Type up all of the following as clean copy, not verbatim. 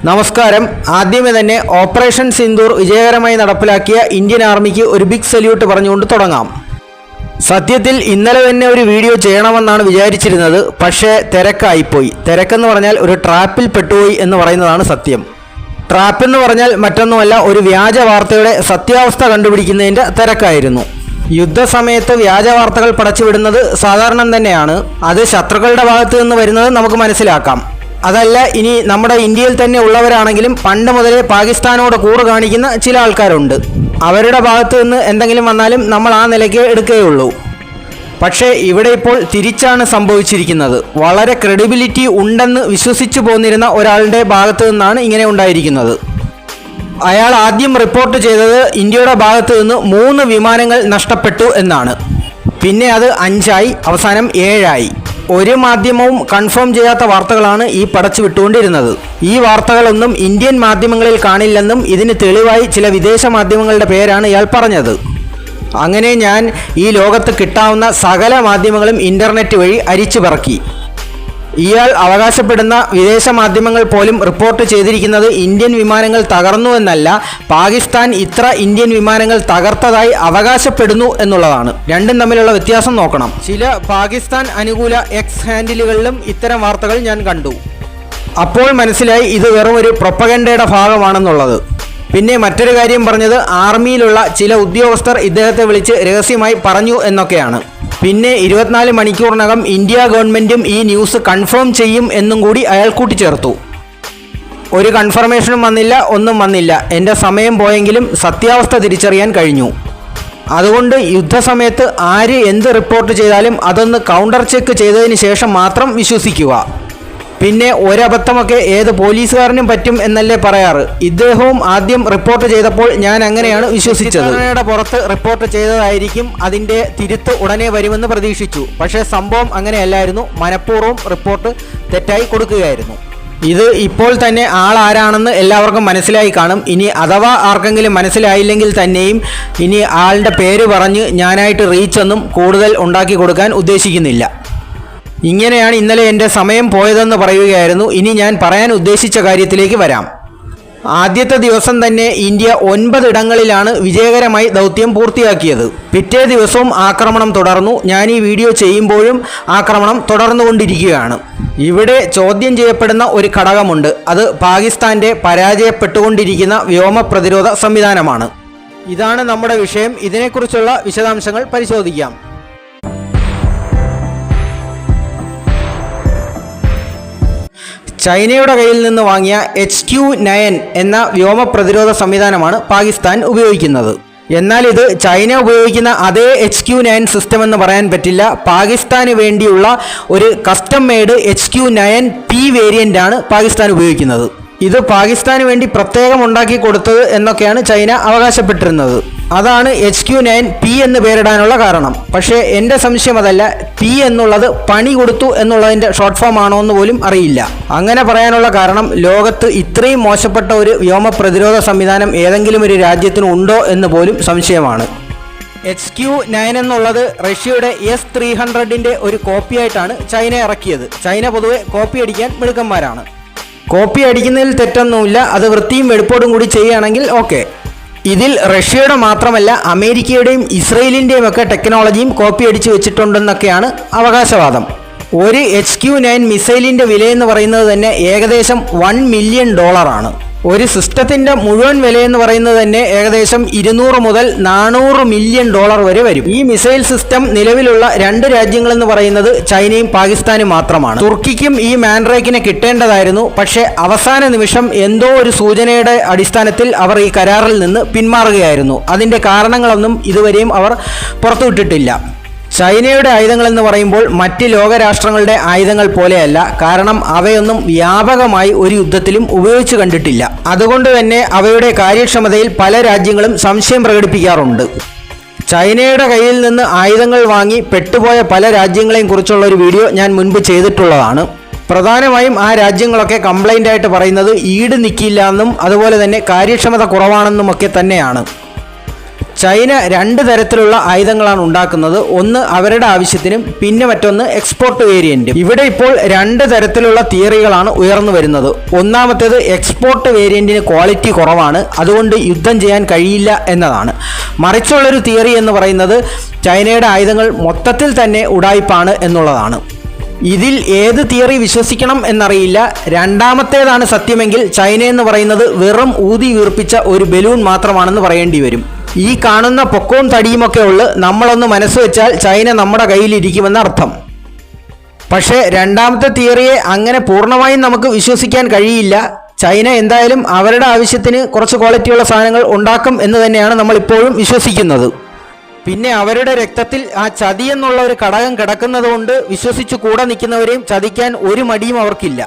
നമസ്കാരം. ആദ്യമേ തന്നെ ഓപ്പറേഷൻ സിന്ദൂർ വിജയകരമായി നടപ്പിലാക്കിയ ഇന്ത്യൻ ആർമിക്ക് ഒരു ബിഗ് സല്യൂട്ട് പറഞ്ഞുകൊണ്ട് തുടങ്ങാം. സത്യത്തിൽ ഇന്നലെ തന്നെ ഒരു വീഡിയോ ചെയ്യണമെന്നാണ് വിചാരിച്ചിരുന്നത്. പക്ഷേ തിരക്കായിപ്പോയി. തിരക്കെന്ന് പറഞ്ഞാൽ ഒരു ട്രാപ്പിൽ പെട്ടുപോയി എന്ന് പറയുന്നതാണ് സത്യം. ട്രാപ്പ് എന്ന് പറഞ്ഞാൽ മറ്റൊന്നുമല്ല, ഒരു വ്യാജ വാർത്തയുടെ സത്യാവസ്ഥ കണ്ടുപിടിക്കുന്നതിൻ്റെ തിരക്കായിരുന്നു. യുദ്ധസമയത്ത് വ്യാജ വാർത്തകൾ പടച്ചുവിടുന്നത് സാധാരണം തന്നെയാണ്. അത് ശത്രുക്കളുടെ ഭാഗത്ത് നിന്ന് വരുന്നത് നമുക്ക് മനസ്സിലാക്കാം. അതല്ല, ഇനി നമ്മുടെ ഇന്ത്യയിൽ തന്നെ ഉള്ളവരാണെങ്കിലും പണ്ട് മുതലേ പാകിസ്ഥാനോട് കൂറ് കാണിക്കുന്ന ചില ആൾക്കാരുണ്ട്. അവരുടെ ഭാഗത്ത് നിന്ന് എന്തെങ്കിലും വന്നാലും നമ്മൾ ആ നിലയ്ക്ക് എടുക്കുകയുള്ളൂ. പക്ഷേ ഇവിടെ ഇപ്പോൾ തിരിച്ചാണ് സംഭവിച്ചിരിക്കുന്നത്. വളരെ ക്രെഡിബിലിറ്റി ഉണ്ടെന്ന് വിശ്വസിച്ചു പോന്നിരുന്ന ഒരാളുടെ ഭാഗത്ത് നിന്നാണ് ഇങ്ങനെ ഉണ്ടായിരിക്കുന്നത്. അയാൾ ആദ്യം റിപ്പോർട്ട് ചെയ്തത് ഇന്ത്യയുടെ ഭാഗത്ത് നിന്ന് 3 വിമാനങ്ങൾ നഷ്ടപ്പെട്ടു എന്നാണ്. പിന്നെ അത് 5 ആയി, അവസാനം 7 ആയി. ഒരു മാധ്യമവും കൺഫേം ചെയ്യാത്ത വാർത്തകളാണ് ഈ പടച്ചു വിട്ടുകൊണ്ടിരുന്നത്. ഈ വാർത്തകളൊന്നും ഇന്ത്യൻ മാധ്യമങ്ങളിൽ കാണില്ലെന്നും ഇതിന് തെളിവായി ചില വിദേശ മാധ്യമങ്ങളുടെ പേരാണ് ഇയാൾ പറഞ്ഞത്. അങ്ങനെ ഞാൻ ഈ ലോകത്ത് കിട്ടാവുന്ന സകല മാധ്യമങ്ങളും ഇൻ്റർനെറ്റ് വഴി അരിച്ചു പറക്കി. ഇയാൾ അവകാശപ്പെടുന്ന വിദേശ മാധ്യമങ്ങൾ പോലും റിപ്പോർട്ട് ചെയ്തിരിക്കുന്നത് ഇന്ത്യൻ വിമാനങ്ങൾ തകർന്നു എന്നല്ല, പാകിസ്ഥാൻ ഇത്ര ഇന്ത്യൻ വിമാനങ്ങൾ തകർത്തതായി അവകാശപ്പെടുന്നു എന്നുള്ളതാണ്. രണ്ടും തമ്മിലുള്ള വ്യത്യാസം നോക്കണം. ചില പാകിസ്ഥാൻ അനുകൂല എക്സ് ഹാൻഡിലുകളിലും ഇത്തരം വാർത്തകൾ ഞാൻ കണ്ടു. അപ്പോൾ മനസ്സിലായി ഇത് വെറും ഒരു പ്രൊപ്പഗൻഡയുടെ ഭാഗമാണെന്നുള്ളത്. പിന്നെ മറ്റൊരു കാര്യം പറഞ്ഞത് ആർമിയിലുള്ള ചില ഉദ്യോഗസ്ഥർ ഇദ്ദേഹത്തെ വിളിച്ച് രഹസ്യമായി പറഞ്ഞു എന്നൊക്കെയാണ്. പിന്നെ 24 മണിക്കൂറിനകം ഇന്ത്യ ഗവൺമെൻറ്റും ഈ ന്യൂസ് കൺഫേം ചെയ്യും എന്നും കൂടി അയാൾ കൂട്ടിച്ചേർത്തു. ഒരു കൺഫർമേഷനും വന്നില്ല, ഒന്നും വന്നില്ല. എൻ്റെ സമയം പോയെങ്കിലും സത്യാവസ്ഥ തിരിച്ചറിയാൻ കഴിഞ്ഞു. അതുകൊണ്ട് യുദ്ധസമയത്ത് ആര് എന്ത് റിപ്പോർട്ട് ചെയ്താലും അതൊന്ന് കൗണ്ടർ ചെക്ക് ചെയ്തതിന് ശേഷം മാത്രം വിശ്വസിക്കുക. പിന്നെ ഒരബദ്ധമൊക്കെ ഏത് പോലീസുകാരനും പറ്റും എന്നല്ലേ പറയാറ്. ഇദ്ദേഹവും ആദ്യം റിപ്പോർട്ട് ചെയ്തപ്പോൾ ഞാൻ അങ്ങനെയാണ് വിശ്വസിച്ചത്. പുറത്ത് റിപ്പോർട്ട് ചെയ്തതായിരിക്കും, അതിൻ്റെ തിരുത്ത് ഉടനെ വരുമെന്ന് പ്രതീക്ഷിച്ചു. പക്ഷേ സംഭവം അങ്ങനെയല്ലായിരുന്നു. മനഃപൂർവ്വം റിപ്പോർട്ട് തെറ്റായി കൊടുക്കുകയായിരുന്നു. ഇത് ഇപ്പോൾ തന്നെ ആളാരാണെന്ന് എല്ലാവർക്കും മനസ്സിലായി കാണും. ഇനി അഥവാ ആർക്കെങ്കിലും മനസ്സിലായില്ലെങ്കിൽ തന്നെയും ഇനി ആളുടെ പേര് പറഞ്ഞ് ഞാനായിട്ട് റീച്ചൊന്നും കൂടുതൽ ഉണ്ടാക്കി കൊടുക്കാൻ ഉദ്ദേശിക്കുന്നില്ല. ഇങ്ങനെയാണ് ഇന്നലെ എൻ്റെ സമയം പോയതെന്ന് പറയുകയായിരുന്നു. ഇനി ഞാൻ പറയാൻ ഉദ്ദേശിച്ച കാര്യത്തിലേക്ക് വരാം. ആദ്യത്തെ ദിവസം തന്നെ ഇന്ത്യ 9 ഇടങ്ങളിലാണ് വിജയകരമായി ദൗത്യം പൂർത്തിയാക്കിയത്. പിറ്റേ ദിവസവും ആക്രമണം തുടർന്നു. ഞാൻ ഈ വീഡിയോ ചെയ്യുമ്പോഴും ആക്രമണം തുടർന്നുകൊണ്ടിരിക്കുകയാണ്. ഇവിടെ ചോദ്യം ചെയ്യപ്പെടുന്ന ഒരു ഘടകമുണ്ട്. അത് പാകിസ്ഥാൻ്റെ പരാജയപ്പെട്ടുകൊണ്ടിരിക്കുന്ന വ്യോമ പ്രതിരോധ സംവിധാനമാണ്. ഇതാണ് നമ്മുടെ വിഷയം. ഇതിനെക്കുറിച്ചുള്ള വിശദാംശങ്ങൾ പരിശോധിക്കാം. ചൈനയുടെ കയ്യിൽ നിന്ന് വാങ്ങിയ HQ-9 എന്ന വ്യോമ പ്രതിരോധ സംവിധാനമാണ് പാകിസ്ഥാൻ ഉപയോഗിക്കുന്നത്. എന്നാൽ ഇത് ചൈന ഉപയോഗിക്കുന്ന അതേ HQ-9 സിസ്റ്റം എന്ന് പറയാൻ പറ്റില്ല. പാകിസ്ഥാന് വേണ്ടിയുള്ള ഒരു കസ്റ്റം മെയ്ഡ് HQ-9P വേരിയൻ്റ് ആണ് പാകിസ്ഥാൻ ഉപയോഗിക്കുന്നത്. ഇത് പാകിസ്ഥാന് വേണ്ടി പ്രത്യേകം ഉണ്ടാക്കി കൊടുത്തത് എന്നൊക്കെയാണ് ചൈന അവകാശപ്പെട്ടിരുന്നത്. അതാണ് HQ-9P എന്ന് പേരിടാനുള്ള കാരണം. പക്ഷേ എൻ്റെ സംശയം അതല്ല, P എന്നുള്ളത് പണി കൊടുത്തു എന്നുള്ളതിൻ്റെ ഷോർട്ട് ഫോം ആണോ എന്ന് പോലും അറിയില്ല. അങ്ങനെ പറയാനുള്ള കാരണം ലോകത്ത് ഇത്രയും മോശപ്പെട്ട ഒരു വ്യോമ പ്രതിരോധ സംവിധാനം ഏതെങ്കിലും ഒരു രാജ്യത്തിന് ഉണ്ടോ എന്ന് പോലും സംശയമാണ്. HQ-9 എന്നുള്ളത് റഷ്യയുടെ S-300ൻ്റെ ഒരു കോപ്പിയായിട്ടാണ് ചൈന ഇറക്കിയത്. ചൈന പൊതുവെ കോപ്പി അടിക്കാൻ മിടുക്കന്മാരാണ്. കോപ്പി അടിക്കുന്നതിൽ തെറ്റൊന്നുമില്ല. അത് വൃത്തിയും വെടുപ്പോടും കൂടി ചെയ്യുകയാണെങ്കിൽ ഓക്കെ. ഇതിൽ റഷ്യയുടെ മാത്രമല്ല അമേരിക്കയുടെയും ഇസ്രയേലിൻ്റെയും ഒക്കെ ടെക്നോളജിയും കോപ്പി അടിച്ച് വെച്ചിട്ടുണ്ടെന്നൊക്കെയാണ് അവകാശവാദം. ഒരു HQ-9 മിസൈലിൻ്റെ വിലയെന്ന് പറയുന്നത് തന്നെ ഏകദേശം $1 മില്യൺ ആണ്. ഒരു സിസ്റ്റത്തിൻ്റെ മുഴുവൻ വിലയെന്ന് പറയുന്നത് തന്നെ ഏകദേശം 200 മുതൽ 400 മില്യൺ വരെ വരും. ഈ മിസൈൽ സിസ്റ്റം നിലവിലുള്ള 2 രാജ്യങ്ങളെന്ന് പറയുന്നത് ചൈനയും പാകിസ്ഥാനും മാത്രമാണ്. തുർക്കിക്കും ഈ മാൻഡ്രേക്കിനെ കിട്ടേണ്ടതായിരുന്നു. പക്ഷേ അവസാന നിമിഷം എന്തോ ഒരു സൂചനയുടെ അടിസ്ഥാനത്തിൽ അവർ ഈ കരാറിൽ നിന്ന് പിന്മാറുകയായിരുന്നു. അതിൻ്റെ കാരണങ്ങളൊന്നും ഇതുവരെയും അവർ പുറത്തുവിട്ടിട്ടില്ല. ചൈനയുടെ ആയുധങ്ങളെന്ന് പറയുമ്പോൾ മറ്റ് ലോകരാഷ്ട്രങ്ങളുടെ ആയുധങ്ങൾ പോലെയല്ല. കാരണം അവയൊന്നും വ്യാപകമായി ഒരു യുദ്ധത്തിലും ഉപയോഗിച്ചു കണ്ടിട്ടില്ല. അതുകൊണ്ട് തന്നെ അവയുടെ കാര്യക്ഷമതയിൽ പല രാജ്യങ്ങളും സംശയം പ്രകടിപ്പിക്കാറുണ്ട്. ചൈനയുടെ കയ്യിൽ നിന്ന് ആയുധങ്ങൾ വാങ്ങി പെട്ടുപോയ പല രാജ്യങ്ങളെയും കുറിച്ചുള്ള ഒരു വീഡിയോ ഞാൻ മുൻപ് ചെയ്തിട്ടുള്ളതാണ്. പ്രധാനമായും ആ രാജ്യങ്ങളൊക്കെ കംപ്ലൈൻ്റ് ആയിട്ട് പറയുന്നത് ഈട് നിൽക്കില്ല എന്നും അതുപോലെ തന്നെ കാര്യക്ഷമത കുറവാണെന്നും ഒക്കെ തന്നെയാണ്. ചൈന രണ്ട് തരത്തിലുള്ള ആയുധങ്ങളാണ് ഉണ്ടാക്കുന്നത്. ഒന്ന് അവരുടെ ആവശ്യത്തിനും പിന്നെ മറ്റൊന്ന് എക്സ്പോർട്ട് വേരിയന്റും. ഇവിടെ ഇപ്പോൾ രണ്ട് തരത്തിലുള്ള തിയറികളാണ് ഉയർന്നു വരുന്നത്. ഒന്നാമത്തേത് എക്സ്പോർട്ട് വേരിയന്റിന് ക്വാളിറ്റി കുറവാണ്, അതുകൊണ്ട് യുദ്ധം ചെയ്യാൻ കഴിയില്ല എന്നതാണ്. മറിച്ചുള്ളൊരു തിയറി എന്ന് പറയുന്നത് ചൈനയുടെ ആയുധങ്ങൾ മൊത്തത്തിൽ തന്നെ ഉഡായിപ്പാണ് എന്നുള്ളതാണ്. ഇതിൽ ഏത് തിയറി വിശ്വസിക്കണം എന്നറിയില്ല. രണ്ടാമത്തേതാണ് സത്യമെങ്കിൽ ചൈന എന്ന് പറയുന്നത് വെറും ഊതി വീർപ്പിച്ച ഒരു ബലൂൺ മാത്രമാണെന്ന് പറയേണ്ടി വരും. ഈ കാണുന്ന പൊക്കവും തടിയുമൊക്കെ ഉള്ളു നമ്മളൊന്ന് മനസ്സ് വെച്ചാൽ ചൈന നമ്മുടെ കയ്യിലിരിക്കുമെന്ന് അർത്ഥം. പക്ഷേ രണ്ടാമത്തെ തിയറിയെ അങ്ങനെ പൂർണ്ണമായും നമുക്ക് വിശ്വസിക്കാൻ കഴിയില്ല. ചൈന എന്തായാലും അവരുടെ ആവശ്യത്തിന് കുറച്ച് ക്വാളിറ്റിയുള്ള സാധനങ്ങൾ ഉണ്ടാക്കും എന്ന് തന്നെയാണ് നമ്മൾ ഇപ്പോഴും വിശ്വസിക്കുന്നത്. പിന്നെ അവരുടെ രക്തത്തിൽ ആ ചതി എന്നുള്ള ഒരു ഘടകം കിടക്കുന്നത് കൊണ്ട് വിശ്വസിച്ച് കൂടെ നിൽക്കുന്നവരെയും ചതിക്കാൻ ഒരു മടിയും അവർക്കില്ല.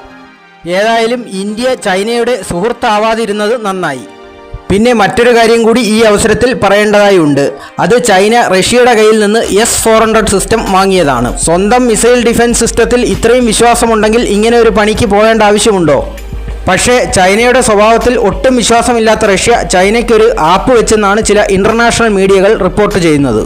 ഏതായാലും ഇന്ത്യ ചൈനയുടെ സുഹൃത്താവാതിരുന്നത് നന്നായി. പിന്നെ മറ്റൊരു കാര്യം കൂടി ഈ അവസരത്തിൽ പറയേണ്ടതായി ഉണ്ട്. അത് ചൈന റഷ്യയുടെ കയ്യിൽ നിന്ന് S-400 സിസ്റ്റം വാങ്ങിയതാണ്. സ്വന്തം മിസൈൽ ഡിഫൻസ് സിസ്റ്റത്തിൽ ഇത്രയും വിശ്വാസമുണ്ടെങ്കിൽ ഇങ്ങനെ ഒരു പണിക്ക് പോകേണ്ട ആവശ്യമുണ്ടോ? പക്ഷേ ചൈനയുടെ സ്വഭാവത്തിൽ ഒട്ടും വിശ്വാസമില്ലാത്ത റഷ്യ ചൈനയ്ക്കൊരു ആപ്പ് വെച്ചെന്നാണ് ചില ഇന്റർനാഷണൽ മീഡിയകൾ റിപ്പോർട്ട് ചെയ്യുന്നത്.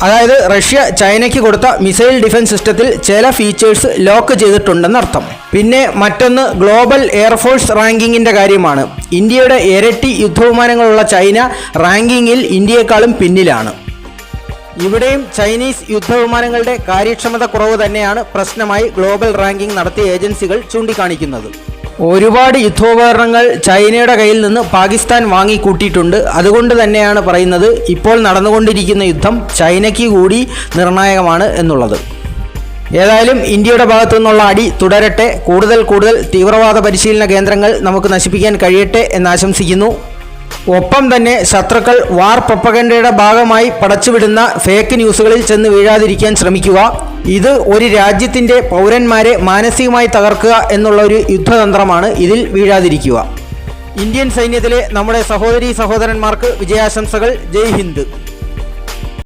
അതായത് റഷ്യ ചൈനയ്ക്ക് കൊടുത്ത മിസൈൽ ഡിഫൻസ് സിസ്റ്റത്തിൽ ചില ഫീച്ചേഴ്സ് ലോക്ക് ചെയ്തിട്ടുണ്ടെന്നർത്ഥം. പിന്നെ മറ്റൊന്ന് ഗ്ലോബൽ എയർഫോഴ്സ് റാങ്കിങ്ങിൻ്റെ കാര്യമാണ്. ഇന്ത്യയുടെ ഇരട്ടി യുദ്ധവിമാനങ്ങളുള്ള ചൈന റാങ്കിങ്ങിൽ ഇന്ത്യയെക്കാളും പിന്നിലാണ്. ഇവിടെയും ചൈനീസ് യുദ്ധവിമാനങ്ങളുടെ കാര്യക്ഷമത കുറവ് തന്നെയാണ് പ്രശ്നമായി ഗ്ലോബൽ റാങ്കിംഗ് നടത്തിയ ഏജൻസികൾ ചൂണ്ടിക്കാണിക്കുന്നത്. ഒരുപാട് യുദ്ധോപകരണങ്ങൾ ചൈനയുടെ കയ്യിൽ നിന്ന് പാകിസ്ഥാൻ വാങ്ങിക്കൂട്ടിയിട്ടുണ്ട്. അതുകൊണ്ട് തന്നെയാണ് പറയുന്നത് ഇപ്പോൾ നടന്നുകൊണ്ടിരിക്കുന്ന യുദ്ധം ചൈനയ്ക്ക് കൂടി നിർണായകമാണ് എന്നുള്ളത്. ഏതായാലും ഇന്ത്യയുടെ ഭാഗത്തു നിന്നുള്ള അടി തുടരട്ടെ. കൂടുതൽ തീവ്രവാദ പരിശീലന കേന്ദ്രങ്ങൾ നമുക്ക് നശിപ്പിക്കാൻ കഴിയട്ടെ എന്നാശംസിക്കുന്നു. ഒപ്പം തന്നെ ശത്രുക്കൾ വാർ പ്രൊപ്പഗൻഡയുടെ ഭാഗമായി പടച്ചുവിടുന്ന ഫേക്ക് ന്യൂസുകളിൽ ചെന്ന് വീഴാതിരിക്കാൻ ശ്രമിക്കുക. ഇത് ഒരു രാജ്യത്തിൻ്റെ പൗരന്മാരെ മാനസികമായി തകർക്കുക എന്നുള്ള ഒരു യുദ്ധതന്ത്രമാണ്. ഇതിൽ വീഴാതിരിക്കുക. ഇന്ത്യൻ സൈന്യത്തിലെ നമ്മുടെ സഹോദരീ സഹോദരന്മാർക്ക് വിജയാശംസകൾ. ജയ് ഹിന്ദ്.